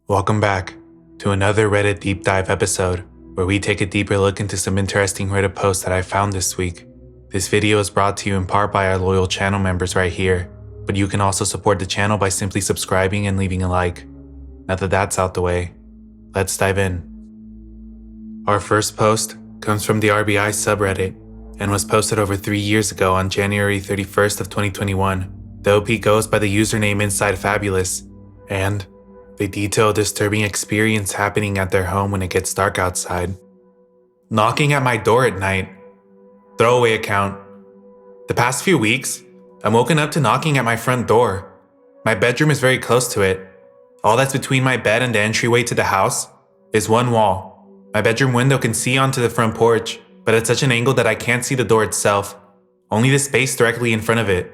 Welcome back to another Reddit deep dive episode where we take a deeper look into some interesting Reddit posts that I found this week. This video is brought to you in part by our loyal channel members right here, but you can also support the channel by simply subscribing and leaving a like. Now that that's out the way, let's dive in. Our first post comes from the RBI subreddit and was posted over 3 years ago on January 31st of 2021. The OP goes by the username Inside Fabulous, and they detail a disturbing experience happening at their home when it gets dark outside. Knocking at my door at night. Throwaway account. The past few weeks, I'm woken up to knocking at my front door. My bedroom is very close to it. All that's between my bed and the entryway to the house is one wall. My bedroom window can see onto the front porch, but at such an angle that I can't see the door itself, only the space directly in front of it.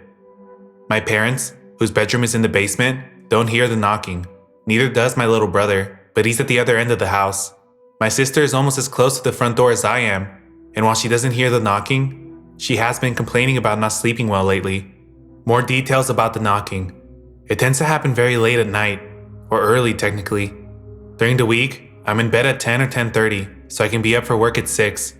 My parents, whose bedroom is in the basement, don't hear the knocking. Neither does my little brother, but he's at the other end of the house. My sister is almost as close to the front door as I am, and while she doesn't hear the knocking, she has been complaining about not sleeping well lately. More details about the knocking. It tends to happen very late at night, or early technically. During the week, I'm in bed at 10 or 10:30, so I can be up for work at 6.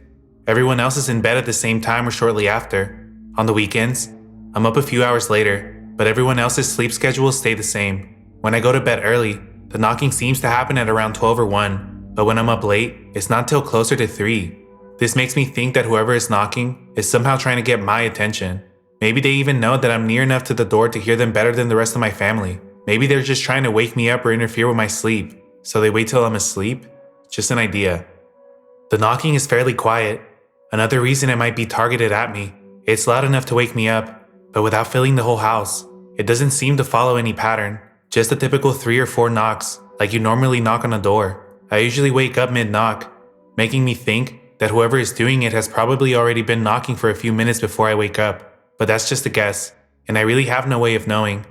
Everyone else is in bed at the same time or shortly after. On the weekends, I'm up a few hours later, but everyone else's sleep schedules stay the same. When I go to bed early, the knocking seems to happen at around 12 or 1, but when I'm up late, it's not till closer to 3. This makes me think that whoever is knocking is somehow trying to get my attention. Maybe they even know that I'm near enough to the door to hear them better than the rest of my family. Maybe they're just trying to wake me up or interfere with my sleep, so they wait till I'm asleep? Just an idea. The knocking is fairly quiet. Another reason it might be targeted at me. It's loud enough to wake me up, but without filling the whole house. It doesn't seem to follow any pattern. Just a typical 3 or 4 knocks, like you normally knock on a door. I usually wake up mid-knock, making me think that whoever is doing it has probably already been knocking for a few minutes before I wake up. But that's just a guess, and I really have no way of knowing.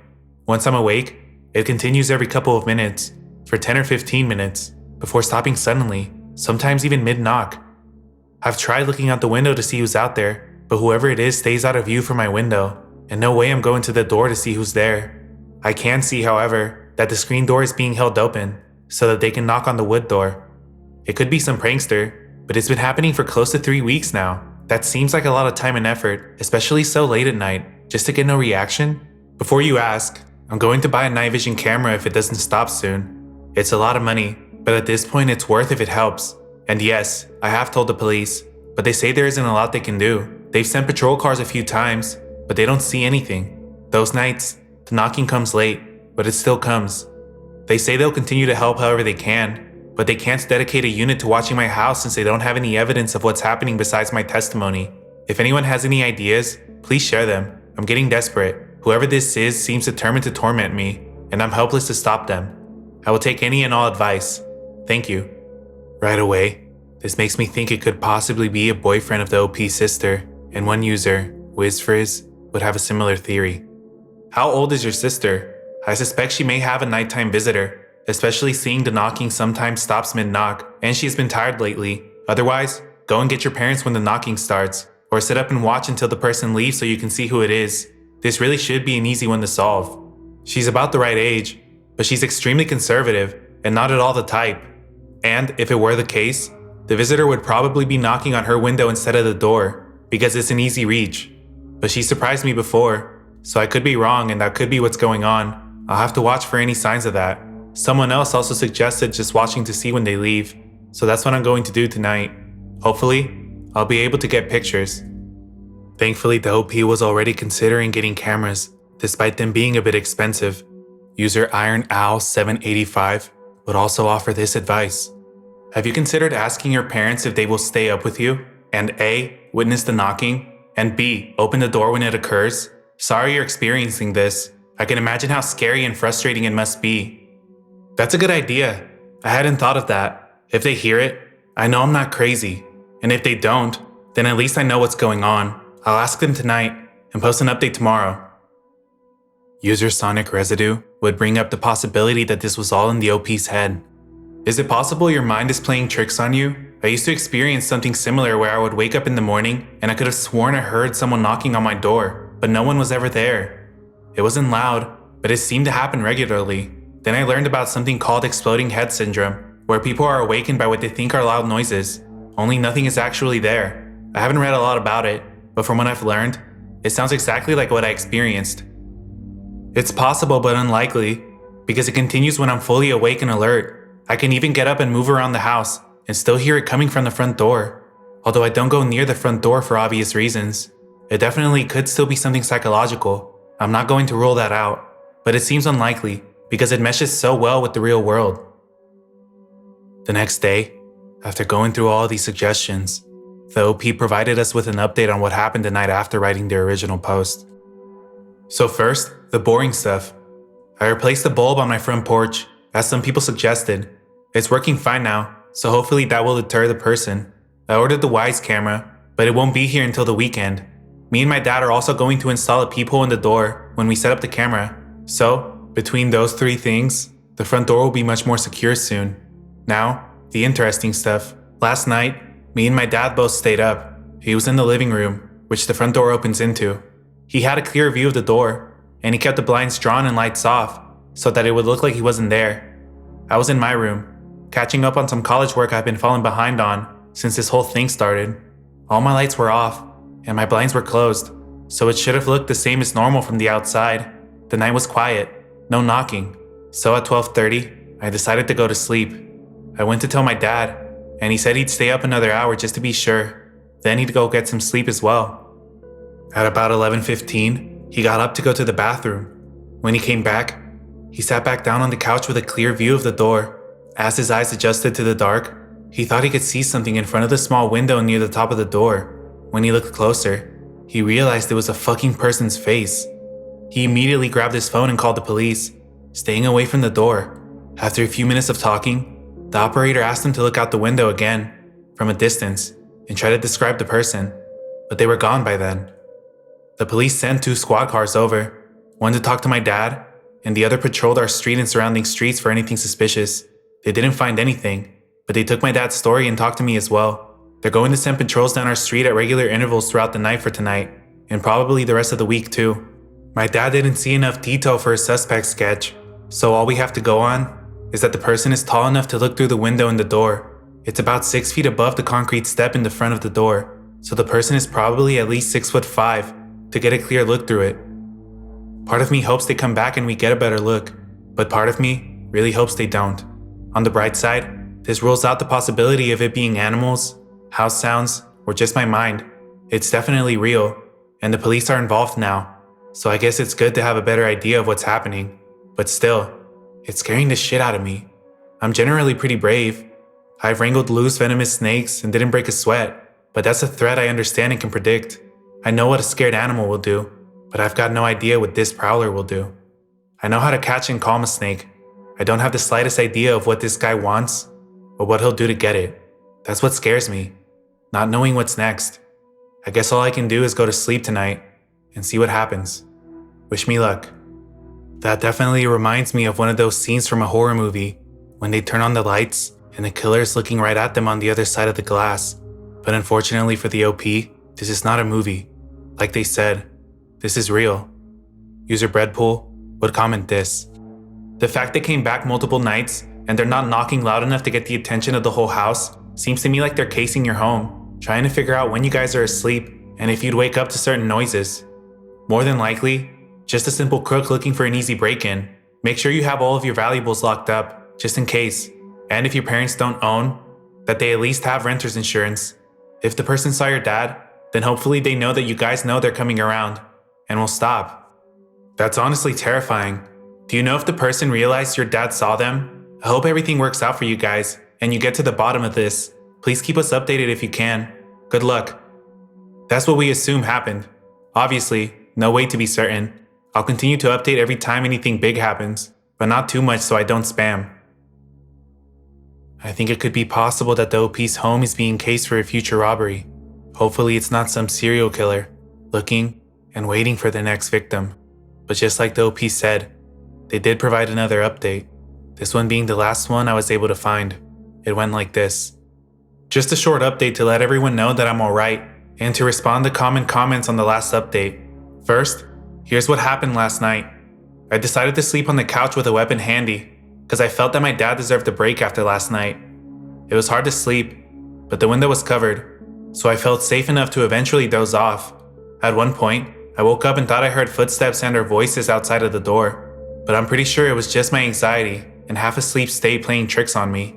Once I'm awake, it continues every couple of minutes, for 10 or 15 minutes, before stopping suddenly, sometimes even mid-knock. I've tried looking out the window to see who's out there, but whoever it is stays out of view from my window, and no way I'm going to the door to see who's there. I can see, however, that the screen door is being held open so that they can knock on the wood door. It could be some prankster, but it's been happening for close to 3 weeks now. That seems like a lot of time and effort, especially so late at night, just to get no reaction. Before you ask, I'm going to buy a night vision camera if it doesn't stop soon. It's a lot of money, but at this point it's worth if it helps. And yes, I have told the police, but they say there isn't a lot they can do. They've sent patrol cars a few times, but they don't see anything. Those nights, the knocking comes late, but it still comes. They say they'll continue to help however they can, but they can't dedicate a unit to watching my house since they don't have any evidence of what's happening besides my testimony. If anyone has any ideas, please share them. I'm getting desperate. Whoever this is seems determined to torment me, and I'm helpless to stop them. I will take any and all advice. Thank you. Right away, this makes me think it could possibly be a boyfriend of the OP's sister, and one user, WizFrizz, would have a similar theory. How old is your sister? I suspect she may have a nighttime visitor, especially seeing the knocking sometimes stops mid-knock, and she has been tired lately. Otherwise, go and get your parents when the knocking starts, or sit up and watch until the person leaves so you can see who it is. This really should be an easy one to solve. She's about the right age, but she's extremely conservative and not at all the type. And if it were the case, the visitor would probably be knocking on her window instead of the door, because it's an easy reach. But she surprised me before, so I could be wrong and that could be what's going on. I'll have to watch for any signs of that. Someone else also suggested just watching to see when they leave, so that's what I'm going to do tonight. Hopefully, I'll be able to get pictures. Thankfully, the OP was already considering getting cameras, despite them being a bit expensive. User IronOwl785 would also offer this advice. Have you considered asking your parents if they will stay up with you, and A, witness the knocking, and B, open the door when it occurs? Sorry you're experiencing this. I can imagine how scary and frustrating it must be. That's a good idea. I hadn't thought of that. If they hear it, I know I'm not crazy. And if they don't, then at least I know what's going on. I'll ask them tonight and post an update tomorrow. User Sonic Residue would bring up the possibility that this was all in the OP's head. Is it possible your mind is playing tricks on you? I used to experience something similar where I would wake up in the morning and I could have sworn I heard someone knocking on my door, but no one was ever there. It wasn't loud, but it seemed to happen regularly. Then I learned about something called exploding head syndrome, where people are awakened by what they think are loud noises, only nothing is actually there. I haven't read a lot about it, but from what I've learned, it sounds exactly like what I experienced. It's possible but unlikely, because it continues when I'm fully awake and alert. I can even get up and move around the house, and still hear it coming from the front door. Although I don't go near the front door for obvious reasons. It definitely could still be something psychological. I'm not going to rule that out, but it seems unlikely because it meshes so well with the real world. The next day, after going through all of these suggestions, the OP provided us with an update on what happened the night after writing their original post. So first, the boring stuff. I replaced the bulb on my front porch, as some people suggested. It's working fine now, so hopefully that will deter the person. I ordered the Wise camera, but it won't be here until the weekend. Me and my dad are also going to install a peephole in the door when we set up the camera. So, between those three things, the front door will be much more secure soon. Now, the interesting stuff. Last night, me and my dad both stayed up. He was in the living room, which the front door opens into. He had a clear view of the door, and he kept the blinds drawn and lights off, so that it would look like he wasn't there. I was in my room, catching up on some college work I've been falling behind on since this whole thing started. All my lights were off, and my blinds were closed, so it should have looked the same as normal from the outside. The night was quiet, no knocking, so at 12:30, I decided to go to sleep. I went to tell my dad, and he said he'd stay up another hour just to be sure. Then he'd go get some sleep as well. At about 11:15, he got up to go to the bathroom. When he came back, he sat back down on the couch with a clear view of the door. As his eyes adjusted to the dark, he thought he could see something in front of the small window near the top of the door. When he looked closer, he realized it was a fucking person's face. He immediately grabbed his phone and called the police, staying away from the door. After a few minutes of talking, the operator asked him to look out the window again, from a distance, and try to describe the person, but they were gone by then. The police sent 2 squad cars over, one to talk to my dad, and the other patrolled our street and surrounding streets for anything suspicious. They didn't find anything, but they took my dad's story and talked to me as well. They're going to send patrols down our street at regular intervals throughout the night for tonight, and probably the rest of the week too. My dad didn't see enough detail for a suspect sketch, so all we have to go on is that the person is tall enough to look through the window in the door. It's about 6 feet above the concrete step in the front of the door, so the person is probably at least 6'5" to get a clear look through it. Part of me hopes they come back and we get a better look, but part of me really hopes they don't. On the bright side, this rules out the possibility of it being animals, house sounds, or just my mind. It's definitely real, and the police are involved now, so I guess it's good to have a better idea of what's happening. But still, it's scaring the shit out of me. I'm generally pretty brave. I've wrangled loose venomous snakes and didn't break a sweat, but that's a threat I understand and can predict. I know what a scared animal will do, but I've got no idea what this prowler will do. I know how to catch and calm a snake. I don't have the slightest idea of what this guy wants or what he'll do to get it. That's what scares me, not knowing what's next. I guess all I can do is go to sleep tonight and see what happens. Wish me luck. That definitely reminds me of one of those scenes from a horror movie when they turn on the lights and the killer is looking right at them on the other side of the glass. But unfortunately for the OP, this is not a movie. Like they said, this is real. User Breadpool would comment this. The fact they came back multiple nights and they're not knocking loud enough to get the attention of the whole house seems to me like they're casing your home, trying to figure out when you guys are asleep and if you'd wake up to certain noises. More than likely, just a simple crook looking for an easy break-in. Make sure you have all of your valuables locked up, just in case. And if your parents don't own, that they at least have renter's insurance. If the person saw your dad, then hopefully they know that you guys know they're coming around and will stop. That's honestly terrifying. Do you know if the person realized your dad saw them? I hope everything works out for you guys and you get to the bottom of this. Please keep us updated if you can. Good luck. That's what we assume happened. Obviously, no way to be certain. I'll continue to update every time anything big happens, but not too much so I don't spam. I think it could be possible that the OP's home is being cased for a future robbery. Hopefully it's not some serial killer, looking and waiting for the next victim. But just like the OP said, they did provide another update. This one being the last one I was able to find. It went like this. Just a short update to let everyone know that I'm alright, and to respond to common comments on the last update. First, here's what happened last night. I decided to sleep on the couch with a weapon handy. because I felt that my dad deserved a break after last night. It was hard to sleep, but the window was covered, so I felt safe enough to eventually doze off. At one point, I woke up and thought I heard footsteps and/or voices outside of the door, but I'm pretty sure it was just my anxiety and half asleep state playing tricks on me.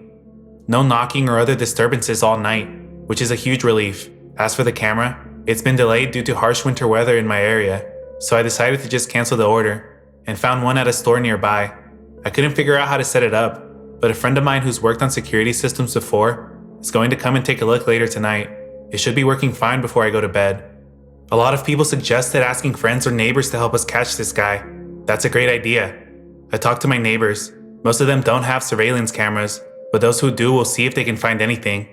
No knocking or other disturbances all night, which is a huge relief. As for the camera, it's been delayed due to harsh winter weather in my area, so I decided to just cancel the order and found one at a store nearby. I couldn't figure out how to set it up, but a friend of mine who's worked on security systems before is going to come and take a look later tonight. It should be working fine before I go to bed. A lot of people suggested asking friends or neighbors to help us catch this guy. That's a great idea. I talked to my neighbors. Most of them don't have surveillance cameras, but those who do will see if they can find anything.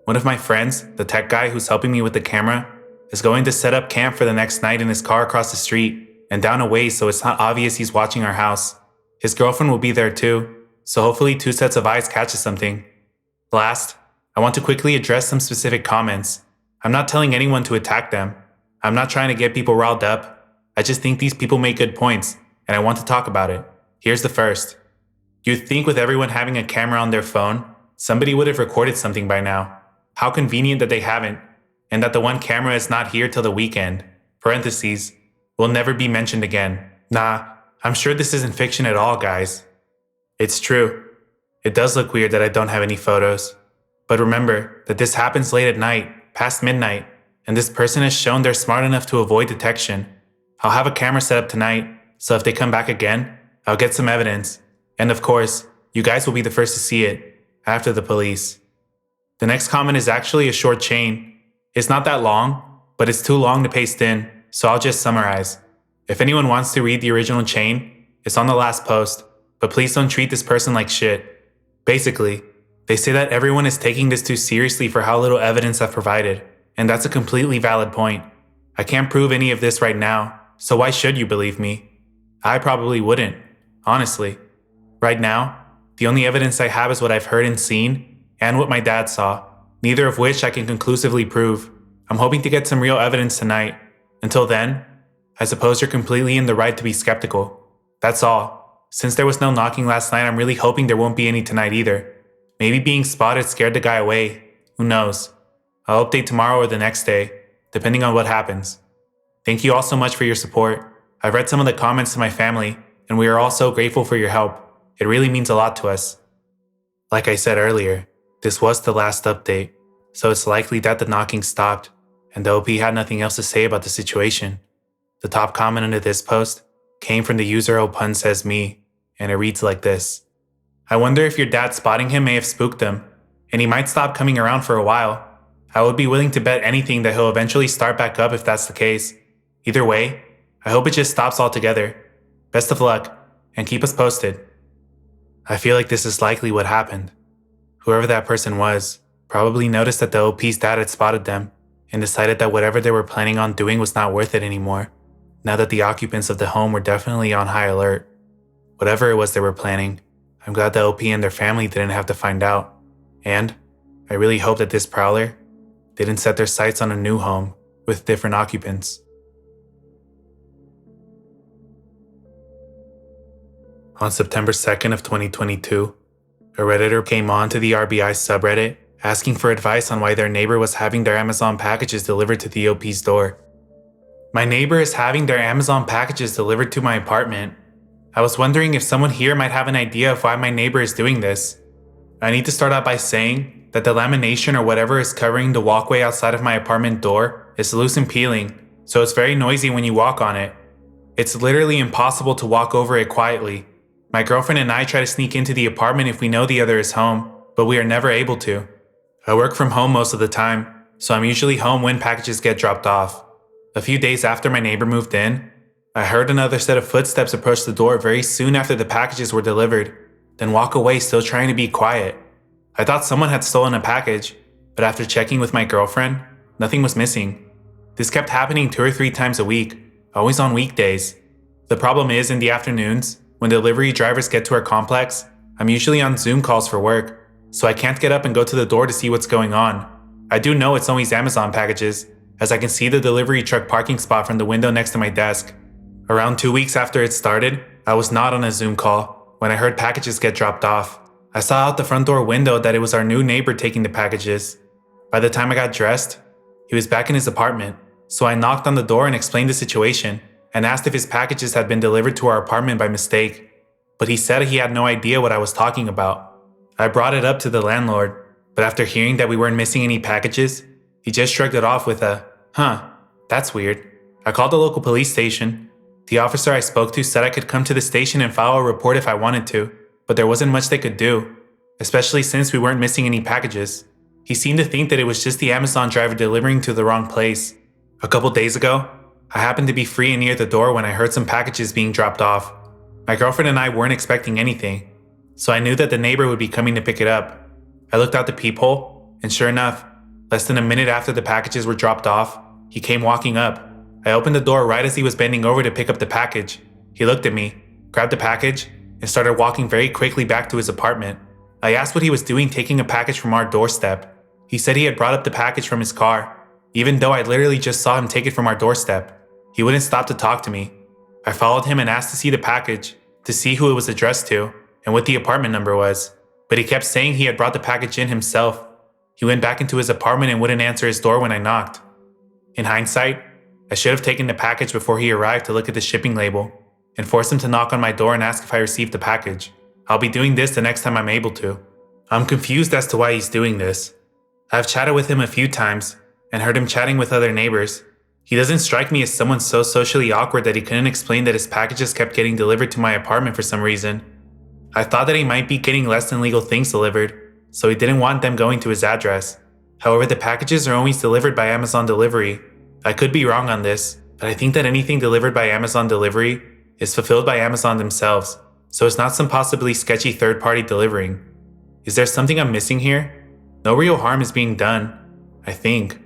One of my friends, the tech guy who's helping me with the camera, is going to set up camp for the next night in his car across the street and down a ways so it's not obvious he's watching our house. His girlfriend will be there too, so hopefully 2 sets of eyes catches something. Last, I want to quickly address some specific comments. I'm not telling anyone to attack them. I'm not trying to get people riled up. I just think these people make good points, and I want to talk about it. Here's the first. You'd think with everyone having a camera on their phone, somebody would have recorded something by now. How convenient that they haven't, and that the one camera is not here till the weekend. Parentheses, will never be mentioned again. Nah, I'm sure this isn't fiction at all, guys. It's true. It does look weird that I don't have any photos. But remember that this happens late at night, past midnight, and this person has shown they're smart enough to avoid detection. I'll have a camera set up tonight, so if they come back again, I'll get some evidence. And of course, you guys will be the first to see it, after the police. The next comment is actually a short chain. It's not that long, but it's too long to paste in, so I'll just summarize. If anyone wants to read the original chain, it's on the last post, but please don't treat this person like shit. Basically, they say that everyone is taking this too seriously for how little evidence I've provided, and that's a completely valid point. I can't prove any of this right now, so why should you believe me? I probably wouldn't, honestly. Right now, the only evidence I have is what I've heard and seen, and what my dad saw, neither of which I can conclusively prove. I'm hoping to get some real evidence tonight. Until then, I suppose you're completely in the right to be skeptical. That's all. Since there was no knocking last night, I'm really hoping there won't be any tonight either. Maybe being spotted scared the guy away. Who knows? I'll update tomorrow or the next day, depending on what happens. Thank you all so much for your support. I've read some of the comments to my family, and we are all so grateful for your help. It really means a lot to us. Like I said earlier, this was the last update, so it's likely that the knocking stopped, and the OP had nothing else to say about the situation. The top comment under this post came from the user Opun Says Me, and it reads like this. I wonder if your dad spotting him may have spooked him, and he might stop coming around for a while. I would be willing to bet anything that he'll eventually start back up if that's the case. Either way, I hope it just stops altogether. Best of luck, and keep us posted. I feel like this is likely what happened. Whoever that person was probably noticed that the OP's dad had spotted them and decided that whatever they were planning on doing was not worth it anymore, now that the occupants of the home were definitely on high alert. Whatever it was they were planning, I'm glad the OP and their family didn't have to find out. And I really hope that this prowler didn't set their sights on a new home with different occupants. On September 2nd of 2022, a Redditor came on to the RBI subreddit asking for advice on why their neighbor was having their Amazon packages delivered to the OP's door. My neighbor is having their Amazon packages delivered to my apartment. I was wondering if someone here might have an idea of why my neighbor is doing this. I need to start out by saying that the lamination or whatever is covering the walkway outside of my apartment door is loose and peeling, so it's very noisy when you walk on it. It's literally impossible to walk over it quietly. My girlfriend and I try to sneak into the apartment if we know the other is home, but we are never able to. I work from home most of the time, so I'm usually home when packages get dropped off. A few days after my neighbor moved in, I heard another set of footsteps approach the door very soon after the packages were delivered, then walk away still trying to be quiet. I thought someone had stolen a package, but after checking with my girlfriend, nothing was missing. This kept happening 2 or 3 times a week, always on weekdays. The problem is, in the afternoons, when delivery drivers get to our complex, I'm usually on Zoom calls for work, so I can't get up and go to the door to see what's going on. I do know it's always Amazon packages, as I can see the delivery truck parking spot from the window next to my desk. Around 2 weeks after it started, I was not on a Zoom call, when I heard packages get dropped off. I saw out the front door window that it was our new neighbor taking the packages. By the time I got dressed, he was back in his apartment, so I knocked on the door and explained the situation and asked if his packages had been delivered to our apartment by mistake. But he said he had no idea what I was talking about. I brought it up to the landlord, but after hearing that we weren't missing any packages, he just shrugged it off with a, "Huh, that's weird." I called the local police station. The officer I spoke to said I could come to the station and file a report if I wanted to, but there wasn't much they could do, especially since we weren't missing any packages. He seemed to think that it was just the Amazon driver delivering to the wrong place. A couple days ago, I happened to be free and near the door when I heard some packages being dropped off. My girlfriend and I weren't expecting anything, so I knew that the neighbor would be coming to pick it up. I looked out the peephole, and sure enough, less than a minute after the packages were dropped off, he came walking up. I opened the door right as he was bending over to pick up the package. He looked at me, grabbed the package, and started walking very quickly back to his apartment. I asked what he was doing taking a package from our doorstep. He said he had brought up the package from his car, even though I literally just saw him take it from our doorstep. He wouldn't stop to talk to me. I followed him and asked to see the package, to see who it was addressed to, and what the apartment number was. But he kept saying he had brought the package in himself. He went back into his apartment and wouldn't answer his door when I knocked. In hindsight, I should have taken the package before he arrived to look at the shipping label, and forced him to knock on my door and ask if I received the package. I'll be doing this the next time I'm able to. I'm confused as to why he's doing this. I've chatted with him a few times, and heard him chatting with other neighbors. He doesn't strike me as someone so socially awkward that he couldn't explain that his packages kept getting delivered to my apartment for some reason. I thought that he might be getting less than legal things delivered, so he didn't want them going to his address. However, the packages are always delivered by Amazon delivery. I could be wrong on this, but I think that anything delivered by Amazon delivery is fulfilled by Amazon themselves, so it's not some possibly sketchy third-party delivering. Is there something I'm missing here? No real harm is being done, I think,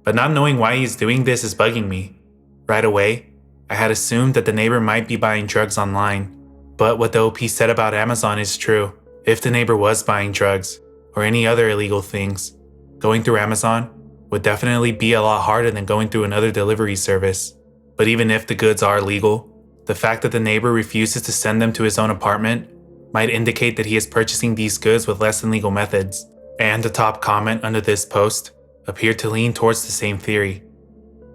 but not knowing why he's doing this is bugging me. Right away, I had assumed that the neighbor might be buying drugs online, but what the OP said about Amazon is true. If the neighbor was buying drugs, or any other illegal things, going through Amazon would definitely be a lot harder than going through another delivery service. But even if the goods are legal, the fact that the neighbor refuses to send them to his own apartment might indicate that he is purchasing these goods with less than legal methods. And the top comment under this post appeared to lean towards the same theory.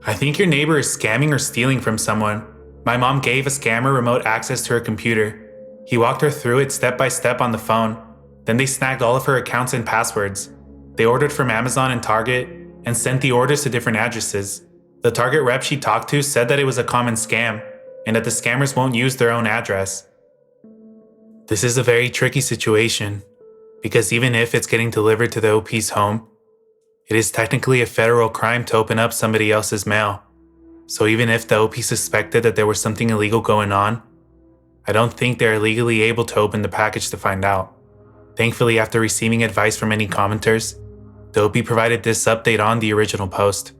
I think your neighbor is scamming or stealing from someone. My mom gave a scammer remote access to her computer. He walked her through it step by step on the phone. Then they snagged all of her accounts and passwords. They ordered from Amazon and Target and sent the orders to different addresses. The Target rep she talked to said that it was a common scam and that the scammers won't use their own address. This is a very tricky situation because even if it's getting delivered to the OP's home, it is technically a federal crime to open up somebody else's mail. So even if the OP suspected that there was something illegal going on, I don't think they're legally able to open the package to find out. Thankfully, after receiving advice from many commenters, the OP provided this update on the original post.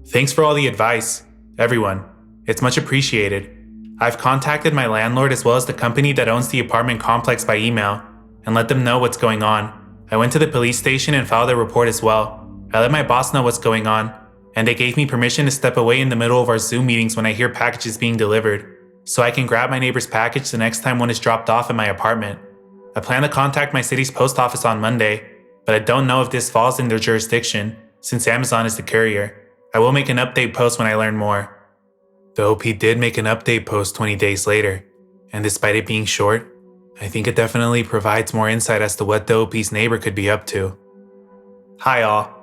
Thanks for all the advice, everyone. It's much appreciated. I've contacted my landlord as well as the company that owns the apartment complex by email and let them know what's going on. I went to the police station and filed a report as well. I let my boss know what's going on, and they gave me permission to step away in the middle of our Zoom meetings when I hear packages being delivered, so I can grab my neighbor's package the next time one is dropped off at my apartment. I plan to contact my city's post office on Monday, but I don't know if this falls in their jurisdiction, since Amazon is the courier. I will make an update post when I learn more. The OP did make an update post 20 days later, and despite it being short, I think it definitely provides more insight as to what the OP's neighbor could be up to. Hi all.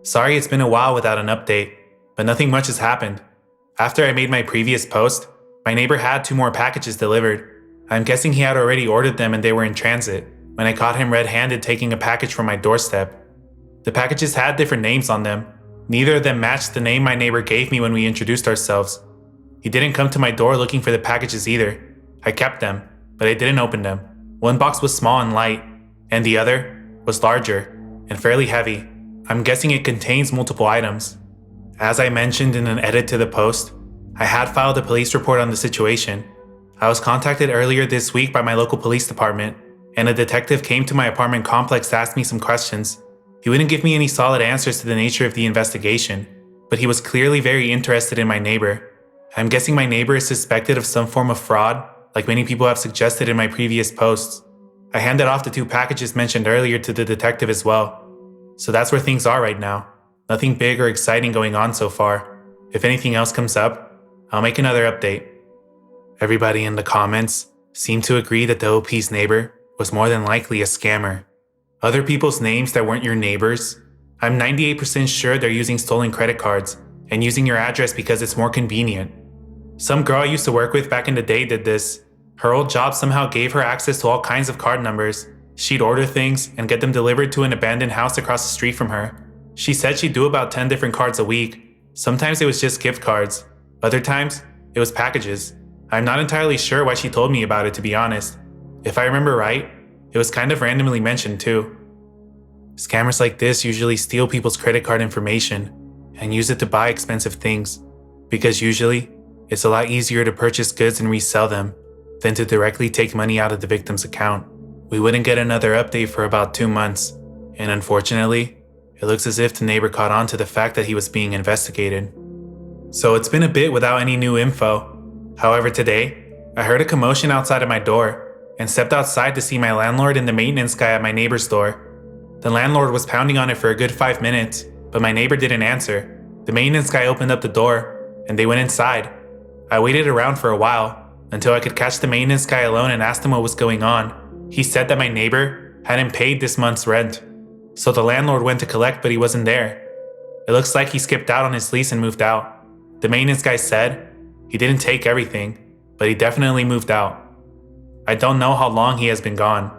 Sorry it's been a while without an update, but nothing much has happened. After I made my previous post, my neighbor had 2 more packages delivered. I'm guessing he had already ordered them and they were in transit when I caught him red-handed taking a package from my doorstep. The packages had different names on them. Neither of them matched the name my neighbor gave me when we introduced ourselves. He didn't come to my door looking for the packages either. I kept them, but I didn't open them. One box was small and light, and the other was larger and fairly heavy. I'm guessing it contains multiple items. As I mentioned in an edit to the post, I had filed a police report on the situation. I was contacted earlier this week by my local police department, and a detective came to my apartment complex to ask me some questions. He wouldn't give me any solid answers to the nature of the investigation, but he was clearly very interested in my neighbor. I'm guessing my neighbor is suspected of some form of fraud like many people have suggested in my previous posts. I handed off the 2 packages mentioned earlier to the detective as well. So that's where things are right now. Nothing big or exciting going on so far. If anything else comes up, I'll make another update. Everybody in the comments seemed to agree that the OP's neighbor was more than likely a scammer. Other people's names that weren't your neighbors, I'm 98% sure they're using stolen credit cards and using your address because it's more convenient. Some girl I used to work with back in the day did this. Her old job somehow gave her access to all kinds of card numbers. She'd order things and get them delivered to an abandoned house across the street from her. She said she'd do about 10 different cards a week. Sometimes it was just gift cards. Other times, it was packages. I'm not entirely sure why she told me about it, to be honest. If I remember right, it was kind of randomly mentioned too. Scammers like this usually steal people's credit card information and use it to buy expensive things, because usually, it's a lot easier to purchase goods and resell them than to directly take money out of the victim's account. We wouldn't get another update for about 2 months, and unfortunately, it looks as if the neighbor caught on to the fact that he was being investigated. So it's been a bit without any new info. However, today, I heard a commotion outside of my door and stepped outside to see my landlord and the maintenance guy at my neighbor's door. The landlord was pounding on it for a good 5 minutes, but my neighbor didn't answer. The maintenance guy opened up the door, and they went inside. I waited around for a while, until I could catch the maintenance guy alone and asked him what was going on. He said that my neighbor hadn't paid this month's rent. So the landlord went to collect, but he wasn't there. It looks like he skipped out on his lease and moved out. The maintenance guy said he didn't take everything, but he definitely moved out. I don't know how long he has been gone.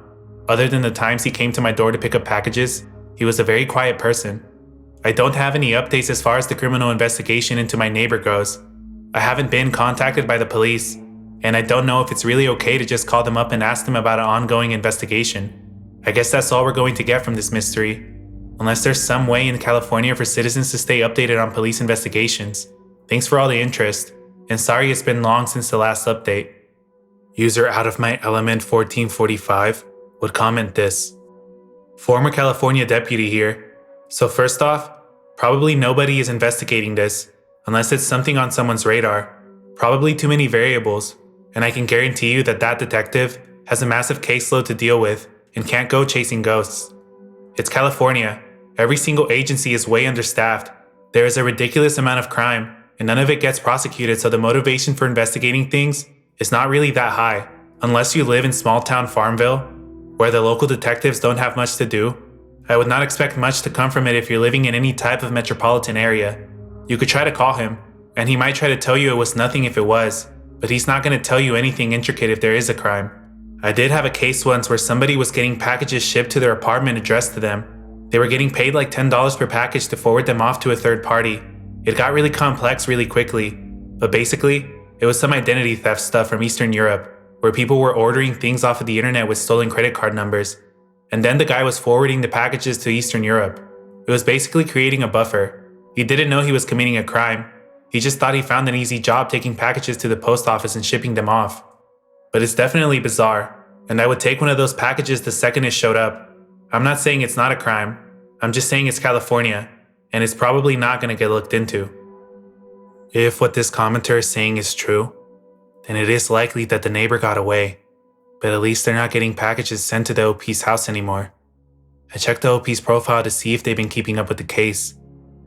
Other than the times he came to my door to pick up packages, he was a very quiet person. I don't have any updates as far as the criminal investigation into my neighbor goes. I haven't been contacted by the police, and I don't know if it's really okay to just call them up and ask them about an ongoing investigation. I guess that's all we're going to get from this mystery, unless there's some way in California for citizens to stay updated on police investigations. Thanks for all the interest, and sorry it's been long since the last update. User out of my element 1445 would comment this. Former California deputy here. So first off, probably nobody is investigating this, unless it's something on someone's radar. Probably too many variables, and I can guarantee you that that detective has a massive caseload to deal with and can't go chasing ghosts. It's California. Every single agency is way understaffed. There is a ridiculous amount of crime, and none of it gets prosecuted, so the motivation for investigating things is not really that high. Unless you live in small-town Farmville, where the local detectives don't have much to do, I would not expect much to come from it if you're living in any type of metropolitan area. You could try to call him, and he might try to tell you it was nothing if it was, but he's not going to tell you anything intricate if there is a crime. I did have a case once where somebody was getting packages shipped to their apartment addressed to them. They were getting paid like $10 per package to forward them off to a third party. It got really complex really quickly, but basically, it was some identity theft stuff from Eastern Europe, where people were ordering things off of the internet with stolen credit card numbers, and then the guy was forwarding the packages to Eastern Europe. It was basically creating a buffer. He didn't know he was committing a crime. He just thought he found an easy job taking packages to the post office and shipping them off. But it's definitely bizarre, and I would take one of those packages the second it showed up. I'm not saying it's not a crime. I'm just saying it's California, and it's probably not going to get looked into. If what this commenter is saying is true, then it is likely that the neighbor got away, but at least they're not getting packages sent to the OP's house anymore. I checked the OP's profile to see if they've been keeping up with the case,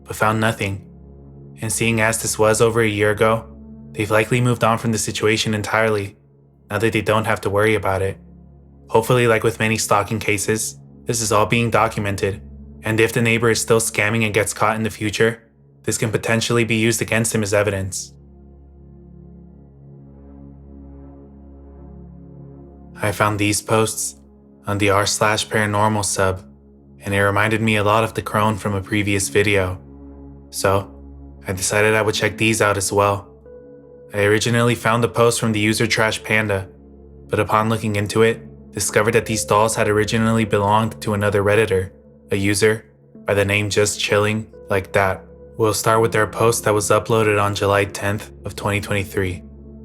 but found nothing. And seeing as this was over a year ago, they've likely moved on from the situation entirely, now that they don't have to worry about it. Hopefully, like with many stalking cases, this is all being documented, and if the neighbor is still scamming and gets caught in the future, this can potentially be used against him as evidence. I found these posts on the r/paranormal sub, and it reminded me a lot of the crone from a previous video. So, I decided I would check these out as well. I originally found the post from the user Trash Panda, but upon looking into it, discovered that these dolls had originally belonged to another Redditor, a user by the name Just Chilling Like That. We'll start with their post that was uploaded on July 10th of 2023.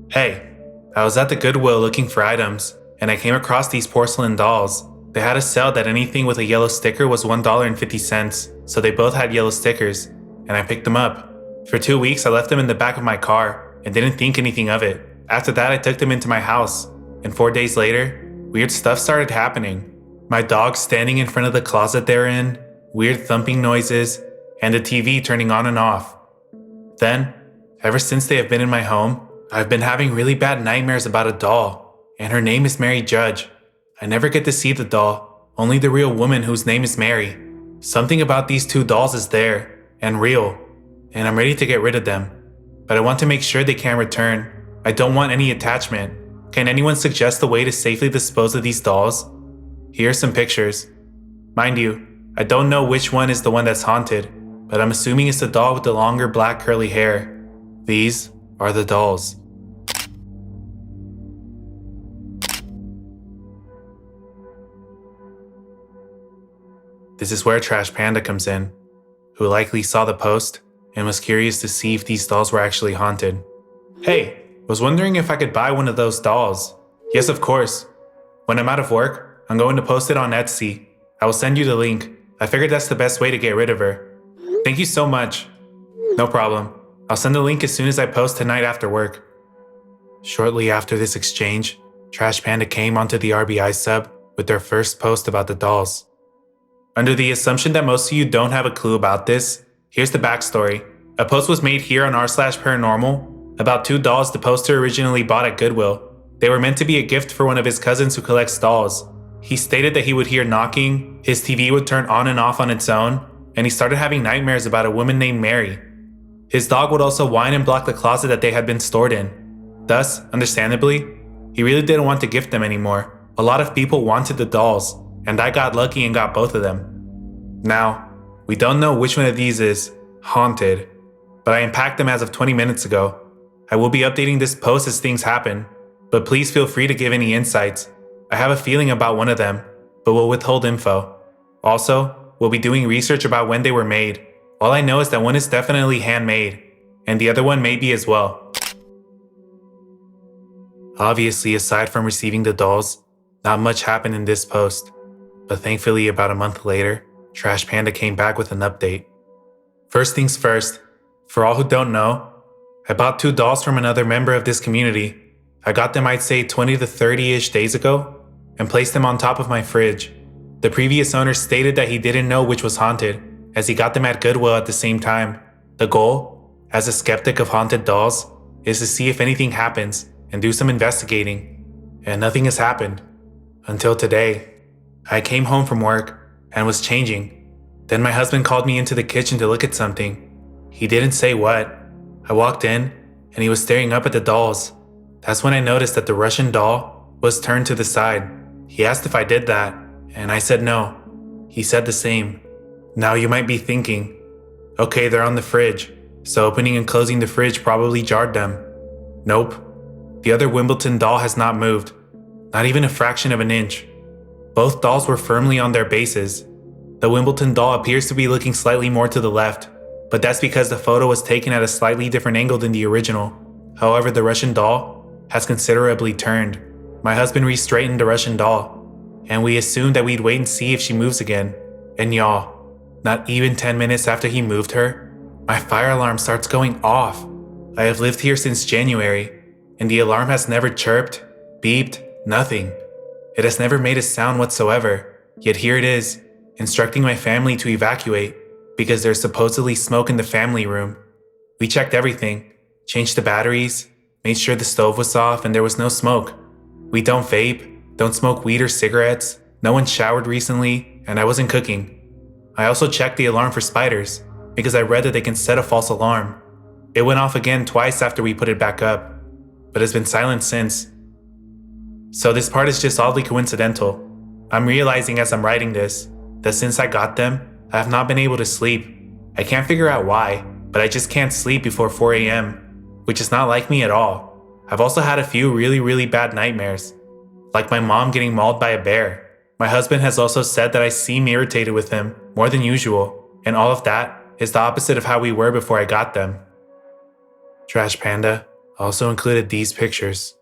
Hey, I was at the Goodwill looking for items, and I came across these porcelain dolls. They had a sale that anything with a yellow sticker was $1.50, so they both had yellow stickers, and I picked them up. For 2 weeks, I left them in the back of my car and didn't think anything of it. After that, I took them into my house, and 4 days later, weird stuff started happening. My dog standing in front of the closet they're in, weird thumping noises, and the TV turning on and off. Then, ever since they have been in my home, I've been having really bad nightmares about a doll, and her name is Mary Judge. I never get to see the doll, only the real woman whose name is Mary. Something about these two dolls is there, and real, and I'm ready to get rid of them. But I want to make sure they can't return. I don't want any attachment. Can anyone suggest a way to safely dispose of these dolls? Here are some pictures. Mind you, I don't know which one is the one that's haunted, but I'm assuming it's the doll with the longer black curly hair. These are the dolls. This is where Trash Panda comes in, who likely saw the post and was curious to see if these dolls were actually haunted. Hey, was wondering if I could buy one of those dolls. Yes, of course. When I'm out of work, I'm going to post it on Etsy. I will send you the link. I figured that's the best way to get rid of her. Thank you so much. No problem. I'll send the link as soon as I post tonight after work. Shortly after this exchange, Trash Panda came onto the RBI sub with their first post about the dolls. Under the assumption that most of you don't have a clue about this, here's the backstory. A post was made here on r/paranormal about two dolls the poster originally bought at Goodwill. They were meant to be a gift for one of his cousins who collects dolls. He stated that he would hear knocking, his TV would turn on and off on its own, and he started having nightmares about a woman named Mary. His dog would also whine and block the closet that they had been stored in. Thus, understandably, he really didn't want to gift them anymore. A lot of people wanted the dolls, and I got lucky and got both of them. Now, we don't know which one of these is haunted, but I unpacked them as of 20 minutes ago. I will be updating this post as things happen, but please feel free to give any insights. I have a feeling about one of them, but will withhold info. Also, we'll be doing research about when they were made. All I know is that one is definitely handmade, and the other one may be as well. Obviously, aside from receiving the dolls, not much happened in this post, but thankfully about a month later, Trash Panda came back with an update. First things first, for all who don't know, I bought two dolls from another member of this community. I got them I'd say 20 to 30-ish days ago, and placed them on top of my fridge. The previous owner stated that he didn't know which was haunted, as he got them at Goodwill at the same time. The goal, as a skeptic of haunted dolls, is to see if anything happens and do some investigating, and nothing has happened. Until today. I came home from work and was changing. Then my husband called me into the kitchen to look at something. He didn't say what. I walked in, and he was staring up at the dolls. That's when I noticed that the Russian doll was turned to the side. He asked if I did that, and I said no. He said the same. Now you might be thinking, okay, they're on the fridge, so opening and closing the fridge probably jarred them. Nope. The other Wimbledon doll has not moved, not even a fraction of an inch. Both dolls were firmly on their bases. The Wimbledon doll appears to be looking slightly more to the left, but that's because the photo was taken at a slightly different angle than the original. However, the Russian doll has considerably turned. My husband re-straightened the Russian doll, and we assumed that we'd wait and see if she moves again. And y'all, not even 10 minutes after he moved her, my fire alarm starts going off. I have lived here since January, and the alarm has never chirped, beeped, nothing. It has never made a sound whatsoever, yet here it is, instructing my family to evacuate because there's supposedly smoke in the family room. We checked everything, changed the batteries, made sure the stove was off and there was no smoke. We don't vape, don't smoke weed or cigarettes, no one showered recently, and I wasn't cooking. I also checked the alarm for spiders because I read that they can set a false alarm. It went off again twice after we put it back up, but has been silent since. So this part is just oddly coincidental. I'm realizing as I'm writing this, that since I got them, I have not been able to sleep. I can't figure out why, but I just can't sleep before 4 a.m., which is not like me at all. I've also had a few really bad nightmares, like my mom getting mauled by a bear. My husband has also said that I seem irritated with him more than usual, and all of that is the opposite of how we were before I got them. Trash Panda also included these pictures.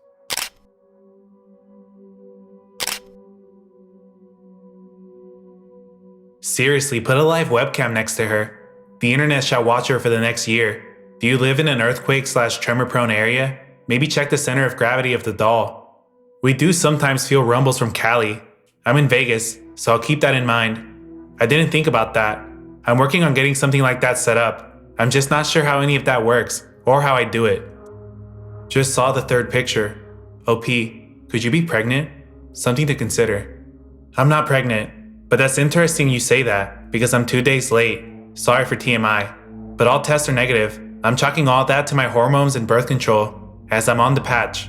Seriously, put a live webcam next to her. The internet shall watch her for the next year. Do you live in an earthquake/tremor prone area? Maybe check the center of gravity of the doll. We do sometimes feel rumbles from Cali. I'm in Vegas, so I'll keep that in mind. I didn't think about that. I'm working on getting something like that set up. I'm just not sure how any of that works, or how I do it. Just saw the third picture. OP, could you be pregnant? Something to consider. I'm not pregnant, but that's interesting you say that, because I'm 2 days late. Sorry for TMI. But all tests are negative. I'm chalking all that to my hormones and birth control, as I'm on the patch.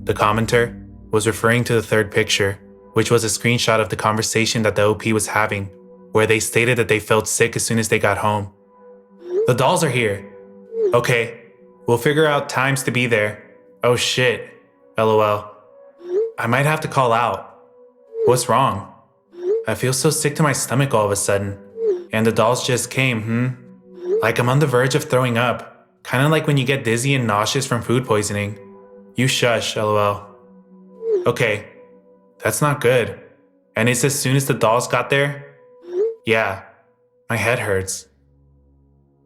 The commenter was referring to the third picture, which was a screenshot of the conversation that the OP was having, where they stated that they felt sick as soon as they got home. The dolls are here. Okay, we'll figure out times to be there. Oh shit, LOL. I might have to call out. What's wrong? I feel so sick to my stomach all of a sudden. And the dolls just came, Like I'm on the verge of throwing up. Kinda like when you get dizzy and nauseous from food poisoning. You shush, LOL. Okay, that's not good. And it's as soon as the dolls got there? Yeah, my head hurts.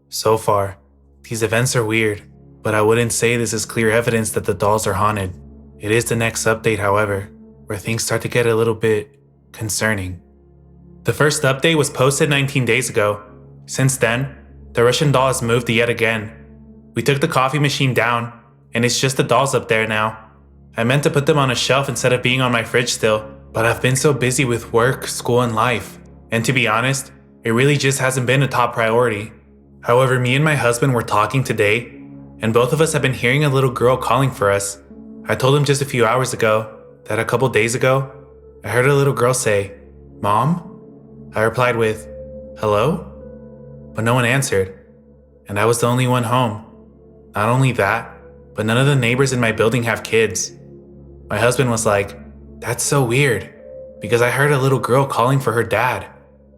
So far, these events are weird, but I wouldn't say this is clear evidence that the dolls are haunted. It is the next update, however, where things start to get a little bit concerning. The first update was posted 19 days ago. Since then, the Russian doll has moved yet again. We took the coffee machine down, and it's just the dolls up there now. I meant to put them on a shelf instead of being on my fridge still, but I've been so busy with work, school, and life. And to be honest, it really just hasn't been a top priority. However, me and my husband were talking today, and both of us have been hearing a little girl calling for us. I told him just a few hours ago that a couple days ago, I heard a little girl say, "Mom?" I replied with, "Hello?" But no one answered, and I was the only one home. Not only that, but none of the neighbors in my building have kids. My husband was like, "That's so weird, because I heard a little girl calling for her dad."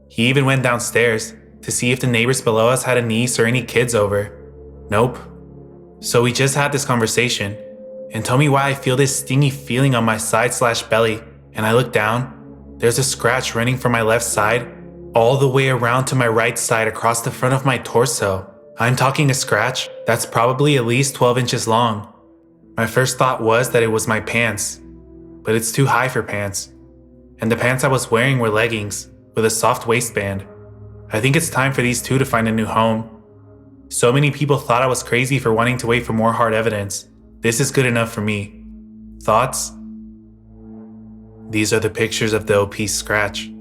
He even went downstairs to see if the neighbors below us had a niece or any kids over. Nope. So we just had this conversation, and told me why I feel this stingy feeling on my side/belly, and I look down. There's a scratch running from my left side all the way around to my right side across the front of my torso. I'm talking a scratch that's probably at least 12 inches long. My first thought was that it was my pants, but it's too high for pants. And the pants I was wearing were leggings with a soft waistband. I think it's time for these two to find a new home. So many people thought I was crazy for wanting to wait for more hard evidence. This is good enough for me. Thoughts? These are the pictures of the OP scratch.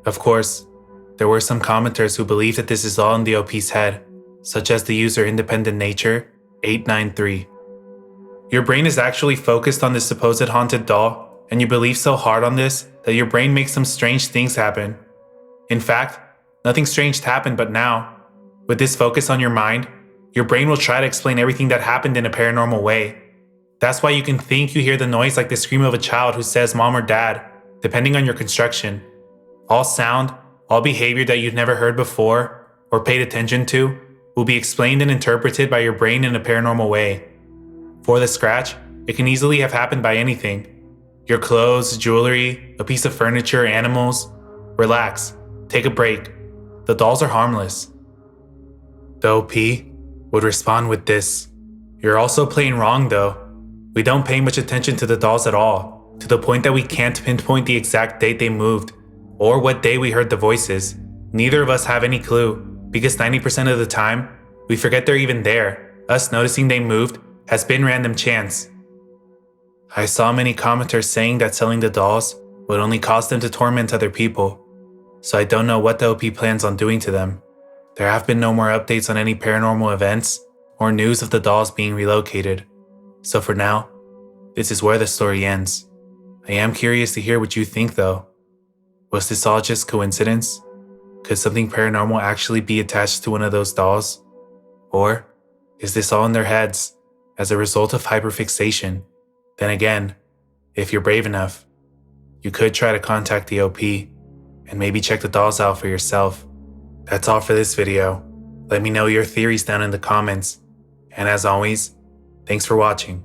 Of course, there were some commenters who believe that this is all in the OP's head, such as the user Independent Nature 893. Your brain is actually focused on this supposed haunted doll, and you believe so hard on this that your brain makes some strange things happen. In fact, nothing strange happened, but now, with this focus on your mind, your brain will try to explain everything that happened in a paranormal way. That's why you can think you hear the noise like the scream of a child who says mom or dad, depending on your construction. All sound, all behavior that you've never heard before or paid attention to will be explained and interpreted by your brain in a paranormal way. For the scratch, it can easily have happened by anything. Your clothes, jewelry, a piece of furniture, animals. Relax, take a break. The dolls are harmless. The OP would respond with this. You're also playing wrong though. We don't pay much attention to the dolls at all, to the point that we can't pinpoint the exact date they moved, or what day we heard the voices. Neither of us have any clue, because 90% of the time, we forget they're even there. Us noticing they moved has been random chance. I saw many commenters saying that selling the dolls would only cause them to torment other people, so I don't know what the OP plans on doing to them. There have been no more updates on any paranormal events or news of the dolls being relocated. So for now, this is where the story ends. I am curious to hear what you think though. Was this all just coincidence? Could something paranormal actually be attached to one of those dolls? Or is this all in their heads as a result of hyperfixation? Then again, if you're brave enough, you could try to contact the OP and maybe check the dolls out for yourself. That's all for this video. Let me know your theories down in the comments. And as always, thanks for watching.